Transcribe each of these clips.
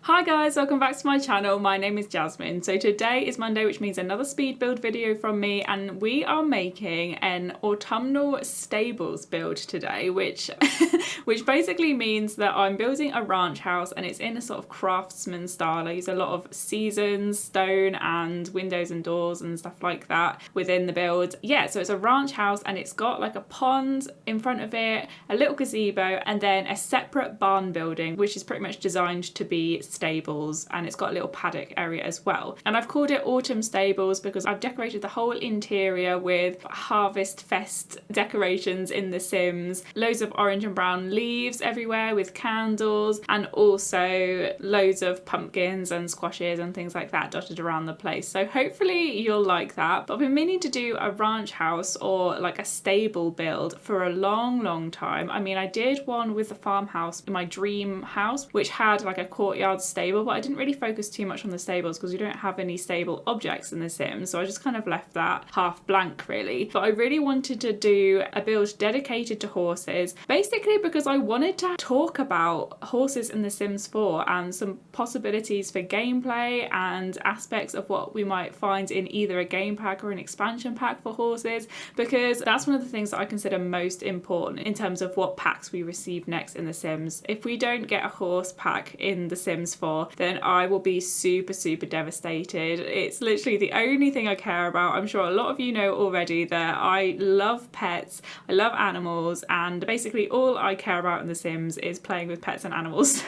Hi guys, welcome back to my channel. My name is Jasmine. So today is Monday, which means another speed build video from me, and we are making an autumnal stables build today, which which basically means that I'm building a ranch house and it's in a sort of craftsman style. I use a lot of seasons, stone and windows and doors and stuff like that within the build. Yeah, so it's a ranch house and it's got like a pond in front of it, a little gazebo, and then a separate barn building, which is pretty much designed to be stables, and it's got a little paddock area as well. And I've called it Autumn Stables because I've decorated the whole interior with Harvest Fest decorations in The Sims, loads of orange and brown leaves everywhere with candles, and also loads of pumpkins and squashes and things like that dotted around the place. So hopefully you'll like that. But I've been meaning to do a ranch house or like a stable build for a long time. I mean, I did one with the farmhouse in my dream house, which had like a courtyard stable, but I didn't really focus too much on the stables because we don't have any stable objects in The Sims, so I just kind of left that half blank really. But I really wanted to do a build dedicated to horses, basically because I wanted to talk about horses in The Sims 4 and some possibilities for gameplay and aspects of what we might find in either a game pack or an expansion pack for horses, because that's one of the things that I consider most important in terms of what packs we receive next in The Sims. If we don't get a horse pack in The Sims 4, then I will be super devastated. It's literally the only thing I care about. I'm sure a lot of you know already that I love pets, I love animals, and basically all I care about in The Sims is playing with pets and animals.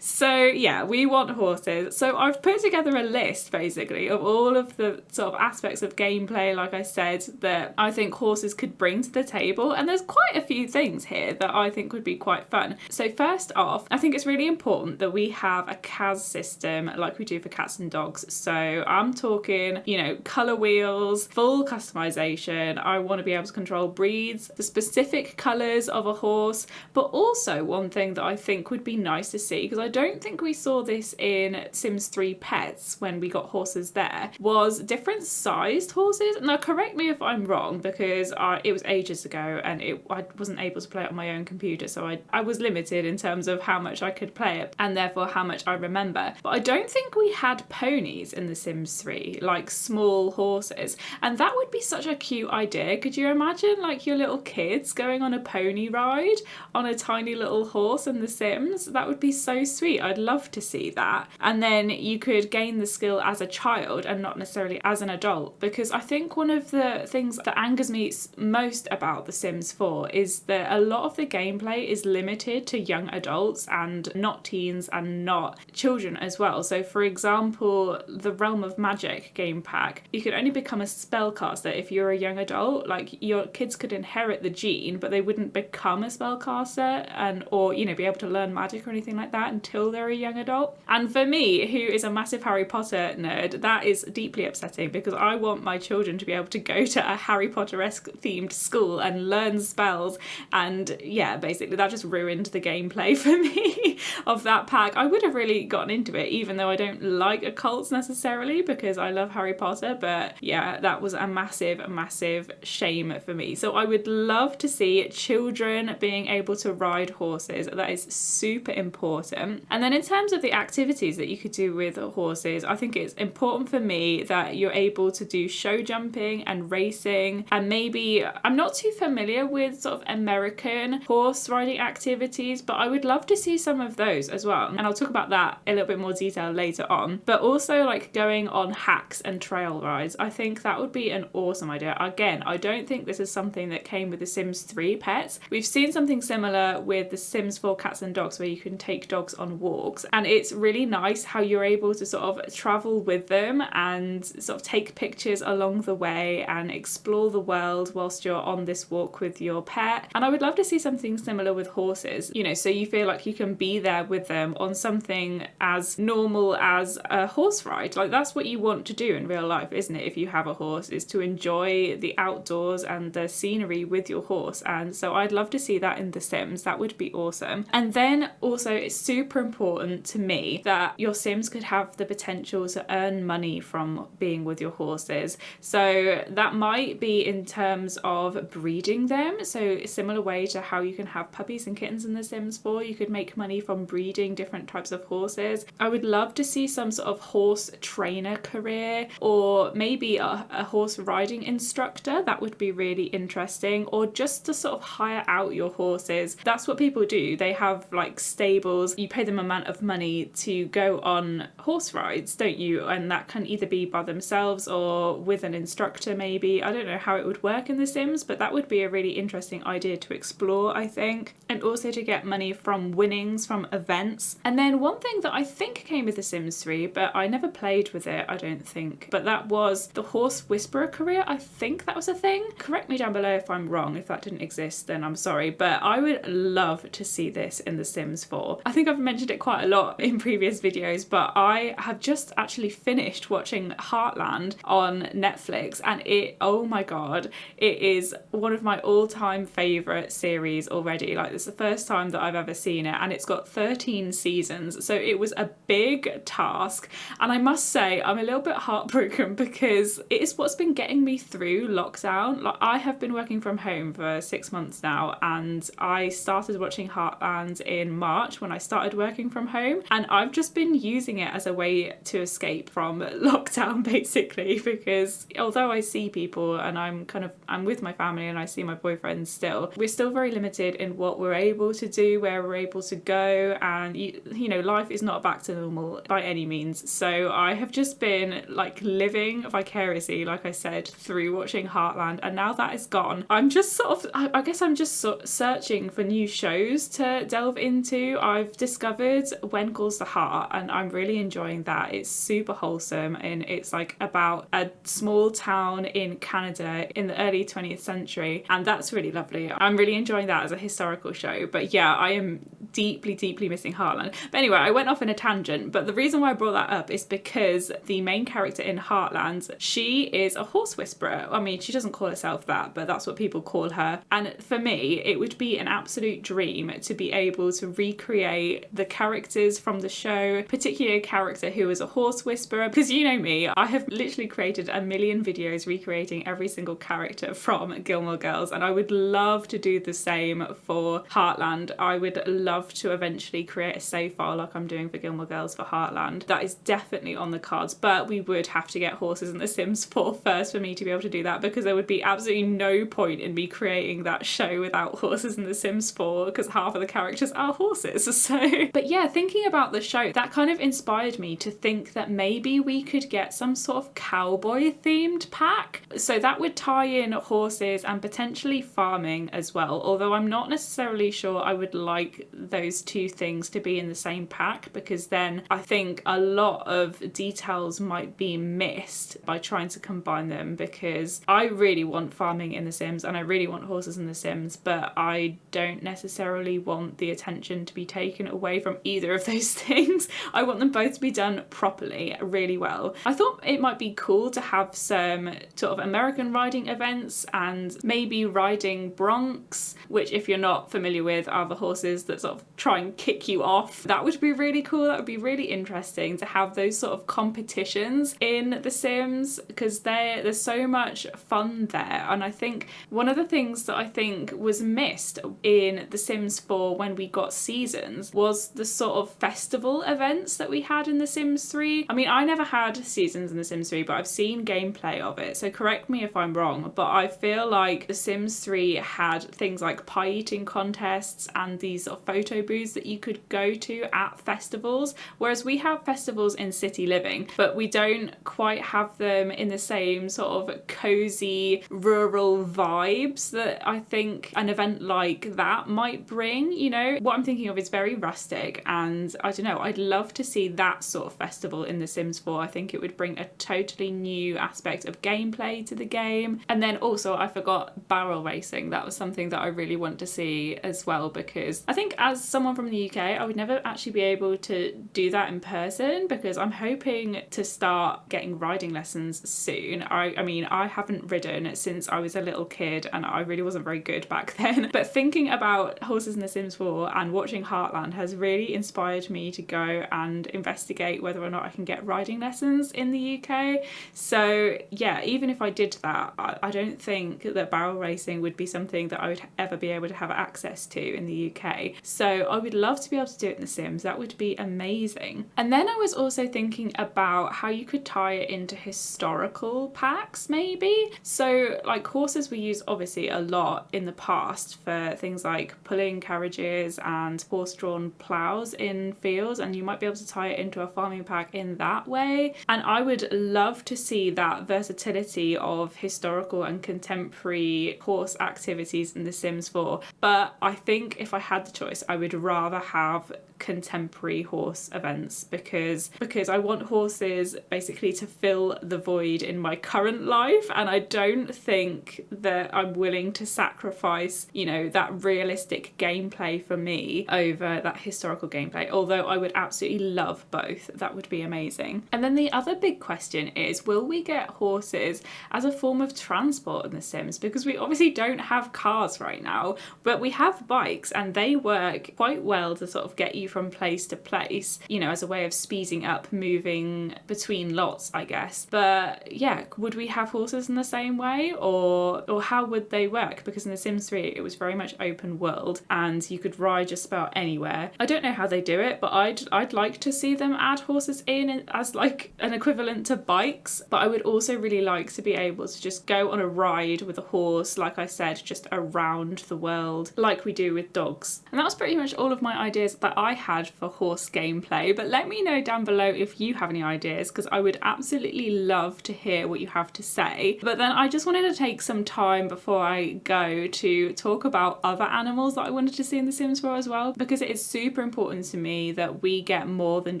So yeah, we want horses. So I've put together a list basically of all of the sort of aspects of gameplay, like I said, that I think horses could bring to the table, and there's quite a few things here that I think would be quite fun. So first off, I think it's really important that we have a CAS system like we do for cats and dogs. So I'm talking, you know, colour wheels, full customization. I want to be able to control breeds, the specific colours of a horse, but also one thing that I think would be nice to see, because I don't think we saw this in Sims 3 Pets when we got horses there, was different sized horses. Now correct me if I'm wrong, because it was ages ago and I wasn't able to play it on my own computer, so I was limited in terms of how much I could play it and therefore how much I remember. But I don't think we had ponies in The Sims 3, like small horses, and that would be such a cute idea. Could you imagine like your little kids going on a pony ride on a tiny little horse in The Sims? That would be so sweet. I'd love to see that. And then you could gain the skill as a child and not necessarily as an adult, because I think one of the things that angers me most about The Sims 4 is that a lot of the gameplay is limited to young adults and not teens and not children as well. So for example, the Realm of Magic game pack, you could only become a spellcaster if you're a young adult. Like your kids could inherit the gene, but they wouldn't become a spellcaster or, you know, be able to learn magic or anything like that until they're a young adult. And for me, who is a massive Harry Potter nerd, that is deeply upsetting, because I want my children to be able to go to a Harry Potter-esque themed school and learn spells. And yeah, basically that just ruined the gameplay for me of that pack. I would have really gotten into it, even though I don't like occults necessarily, because I love Harry Potter, but yeah, that was a massive shame for me. So I would love to see children being able to ride horses. That is super important. And then in terms of the activities that you could do with horses, I think it's important for me that you're able to do show jumping and racing, and maybe, I'm not too familiar with sort of American horse riding activities, but I would love to see some of those as well, and I'll talk about that in a little bit more detail later on. But also like going on hacks and trail rides, I think that would be an awesome idea. Again, I don't think this is something that came with The Sims 3 Pets. We've seen something similar with The Sims 4 Cats and Dogs, where you can take dogs on walks, and it's really nice how you're able to sort of travel with them and sort of take pictures along the way and explore the world whilst you're on this walk with your pet. And I would love to see something similar with horses, you know, so you feel like you can be there with them on something as normal as a horse ride. Like that's what you want to do in real life, isn't it? If you have a horse, is to enjoy the outdoors and the scenery with your horse. And so I'd love to see that in The Sims. That would be awesome. And then also it's super important to me that your Sims could have the potential to earn money from being with your horses. So that might be in terms of breeding them. So a similar way to how you can have puppies and kittens in The Sims 4, you could make money from breeding different types of horses. I would love to see some sort of horse trainer career, or maybe a horse riding instructor. That would be really interesting. Or just to sort of hire out your horses. That's what people do. They have like stables, you pay them an amount of money to go on horse rides, don't you? And that can either be by themselves or with an instructor maybe. I don't know how it would work in The Sims, but that would be a really interesting idea to explore, I think. And also to get money from winnings from events. And then one thing that I think came with The Sims 3, but I never played with it, I don't think, but that was the horse whisperer career. I think that was a thing. Correct me down below if I'm wrong. If that didn't exist, then I'm sorry, but I would love to see this in The Sims 4. I think I've mentioned it quite a lot in previous videos, but I have just actually finished watching Heartland on Netflix, and oh my god, it is one of my all-time favourite series already. Like, it's the first time that I've ever seen it, and it's got 13 seasons, so it was a big task. And I must say, I'm a little bit heartbroken because it is what's been getting me through lockdown. Like, I have been working from home for 6 months now, and I started watching Heartland in March when I started working from home, and I've just been using it as a way to escape from lockdown basically, because although I see people and I'm with my family and I see my boyfriend still, we're still very limited in what we're able to do, where we're able to go, and you know, life is not back to normal by any means. So I have just been like living vicariously, like I said, through watching Heartland, and now that is gone, I'm just sort of, I guess I'm just searching for new shows to delve into. I've discovered When Calls the Heart, and I'm really enjoying that. It's super wholesome, and it's like about a small town in Canada in the early 20th century, and that's really lovely. I'm really enjoying that as a historical show. But yeah, I am deeply missing Heartland. But anyway, I went off in a tangent, but the reason why I brought that up is because the main character in Heartland, she is a horse whisperer. I mean, she doesn't call herself that, but that's what people call her. And for me, it would be an absolute dream to be able to recreate the characters from the show, particularly a character who is a horse whisperer, because you know me, I have literally created a million videos recreating every single character from Gilmore Girls, and I would love to do the same for Heartland. I would love to eventually create a save file like I'm doing for Gilmore Girls for Heartland. That is definitely on the cards, but we would have to get horses in The Sims 4 first for me to be able to do that, because there would be absolutely no point in me creating that show without horses in The Sims 4, because half of the characters are horses. So, but yeah, thinking about the show, that kind of inspired me to think that maybe we could get some sort of cowboy themed pack. So that would tie in horses and potentially farming as well, although I'm not necessarily sure I would like those two things to be in the same pack, because then I think a lot of details might be missed by trying to combine them, because I really want farming in The Sims and I really want horses in The Sims, but I don't necessarily want the attention to be taken away from either of those things. I want them both to be done properly, really well. I thought it might be cool to have some sort of American riding events, and maybe riding broncs, which, if you're not familiar with, are the horses that sort of try and kick you off. That would be really cool. That would be really interesting to have those sort of competitions in The Sims, because there's so much fun there. And I think one of the things that I think was missed in The Sims 4 when we got seasons was the sort of festival events that we had in The Sims 3. I mean, I never had seasons in The Sims 3, but I've seen gameplay of it, so correct me if I'm wrong, but I feel like The Sims 3 had things like pie eating contests and these sort of photo booths that you could go to at festivals, whereas we have festivals in City Living, but we don't quite have them in the same sort of cozy rural vibes that I think an event like that might bring. You know, what I'm thinking of is very rustic, and I don't know, I'd love to see that sort of festival in The Sims 4. I think it would bring a totally new aspect of gameplay to the game. And then also, I forgot barrel racing. That was something that I really want to see as well, because I think as someone from the UK, I would never actually be able to do that in person, because I'm hoping to start getting riding lessons soon. I mean, I haven't ridden since I was a little kid, and I really wasn't very good back then. But thinking about horses in The Sims 4 and watching Heartland has really inspired me to go and investigate whether or not I can get riding lessons in the UK. So yeah, even if I did that, I don't think that barrel racing would be something that I would ever be able to have access to in the UK. So So I would love to be able to do it in The Sims. That would be amazing. And then I was also thinking about how you could tie it into historical packs maybe. So like horses we use obviously a lot in the past for things like pulling carriages and horse-drawn plows in fields, and you might be able to tie it into a farming pack in that way. And I would love to see that versatility of historical and contemporary horse activities in The Sims 4. But I think if I had the choice, I would rather have contemporary horse events because I want horses basically to fill the void in my current life, and I don't think that I'm willing to sacrifice, you know, that realistic gameplay for me over that historical gameplay, although I would absolutely love both. That would be amazing. And then the other big question is, will we get horses as a form of transport in The Sims? Because we obviously don't have cars right now, but we have bikes and they work quite well to sort of get you from place to place, you know, as a way of speeding up moving between lots, I guess. But yeah, would we have horses in the same way, or how would they work? Because in The Sims 3 it was very much open world and you could ride just about anywhere. I don't know how they do it, but I'd like to see them add horses in as like an equivalent to bikes. But I would also really like to be able to just go on a ride with a horse, like I said, just around the world like we do with dogs. And that was pretty much all of my ideas that I had for horse gameplay, but let me know down below if you have any ideas, because I would absolutely love to hear what you have to say. But then I just wanted to take some time before I go to talk about other animals that I wanted to see in The Sims 4 as well, because it is super important to me that we get more than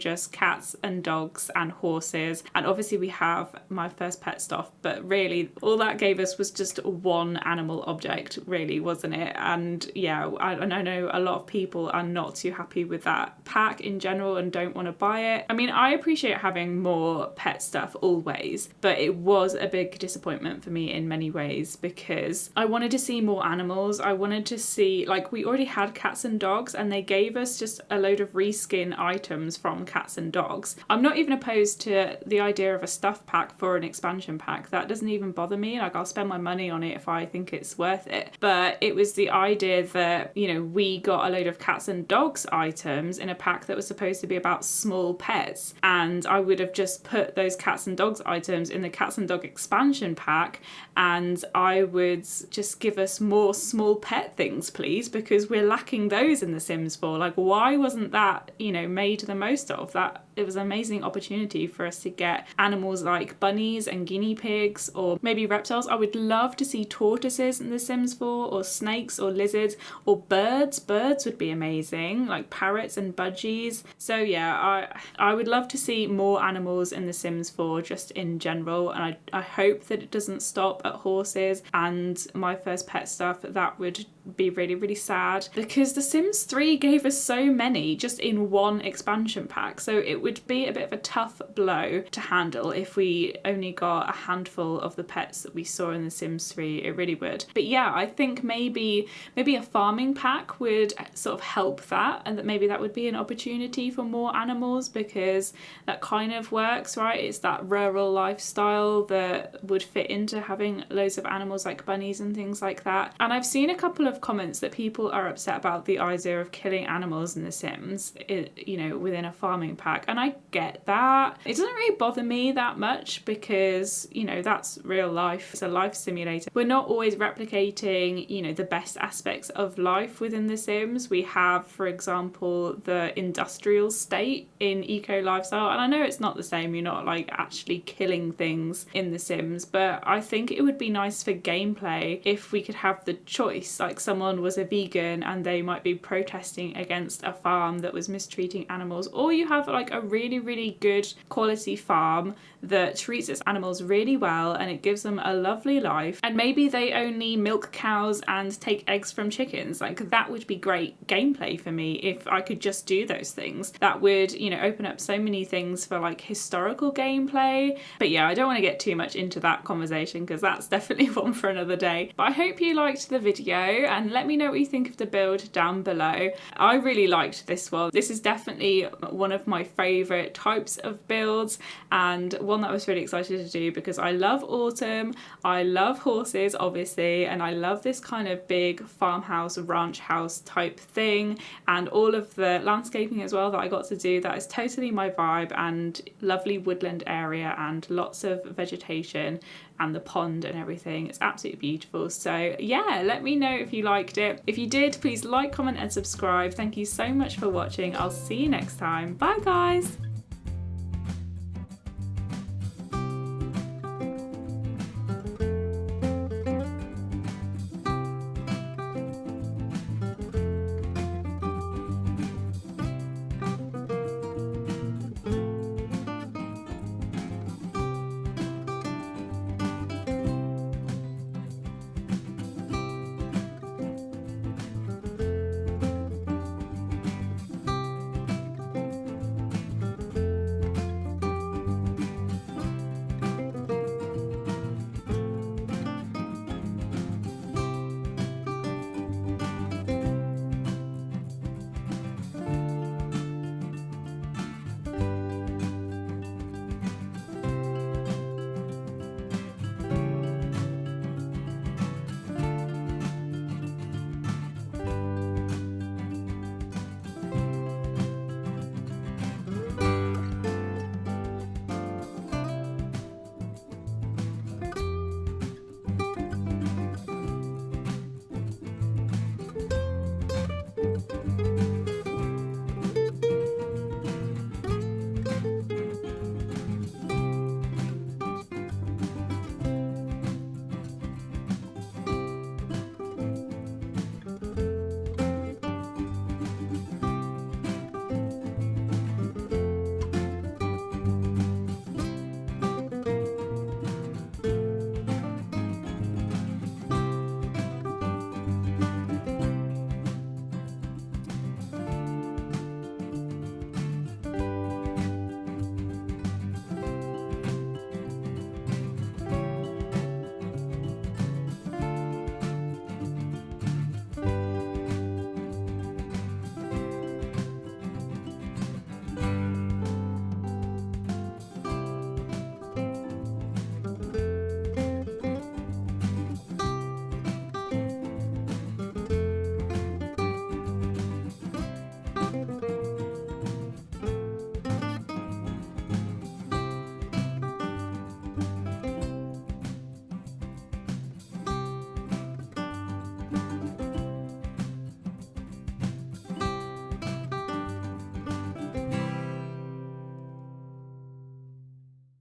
just cats and dogs and horses. And obviously we have My First Pet stuff, but really all that gave us was just one animal object, really, wasn't it? And yeah, I know a lot of people are not too happy with that pack in general and don't want to buy it. I mean, I appreciate having more pet stuff always, but it was a big disappointment for me in many ways because I wanted to see more animals. I wanted to see, like, we already had cats and dogs and they gave us just a load of reskin items from cats and dogs. I'm not even opposed to the idea of a stuff pack for an expansion pack. That doesn't even bother me. Like, I'll spend my money on it if I think it's worth it. But it was the idea that, you know, we got a load of cats and dogs items in a pack that was supposed to be about small pets, and I would have just put those cats and dogs items in the cats and dog expansion pack, and I would just give us more small pet things, please, because we're lacking those in The Sims 4. Like, why wasn't that, you know, made the most of? That it was an amazing opportunity for us to get animals like bunnies and guinea pigs, or maybe reptiles. I would love to see tortoises in The Sims 4, or snakes or lizards, or birds. Birds would be amazing, like parrots and budgies. So yeah, I would love to see more animals in The Sims 4 just in general, and I hope that it doesn't stop at horses and My First Pet stuff. That would be really, really sad because The Sims 3 gave us so many just in one expansion pack, so it would be a bit of a tough blow to handle if we only got a handful of the pets that we saw in The Sims 3. It really would. But yeah, I think maybe a farming pack would sort of help that, and that maybe that would be an opportunity for more animals, because that kind of works, right? It's that rural lifestyle that would fit into having loads of animals like bunnies and things like that. And I've seen a couple of comments that people are upset about the idea of killing animals in The Sims, you know, within a farming pack, and I get that. It doesn't really bother me that much because, you know, that's real life. It's a life simulator. We're not always replicating, you know, the best aspects of life within The Sims. We have, for example, the industrial state in Eco Lifestyle, and I know it's not the same, you're not like actually killing things in The Sims, but I think it would be nice for gameplay if we could have the choice. Like, someone was a vegan and they might be protesting against a farm that was mistreating animals, or you have like a really, really good quality farm that treats its animals really well and it gives them a lovely life, and maybe they only milk cows and take eggs from chickens. Like, that would be great gameplay for me if I could just do those things. That would, you know, open up so many things for like historical gameplay. But yeah, I don't want to get too much into that conversation because that's definitely one for another day. But I hope you liked the video and let me know what you think of the build down below. I really liked this one. This is definitely one of my favourite favourite types of builds, and one that I was really excited to do because I love autumn, I love horses obviously, and I love this kind of big farmhouse, ranch house type thing, and all of the landscaping as well that I got to do. That is totally my vibe, and lovely woodland area and lots of vegetation and the pond and everything. It's absolutely beautiful. So yeah, let me know if you liked it. If you did, please like, comment and subscribe. Thank you so much for watching. I'll see you next time. Bye guys.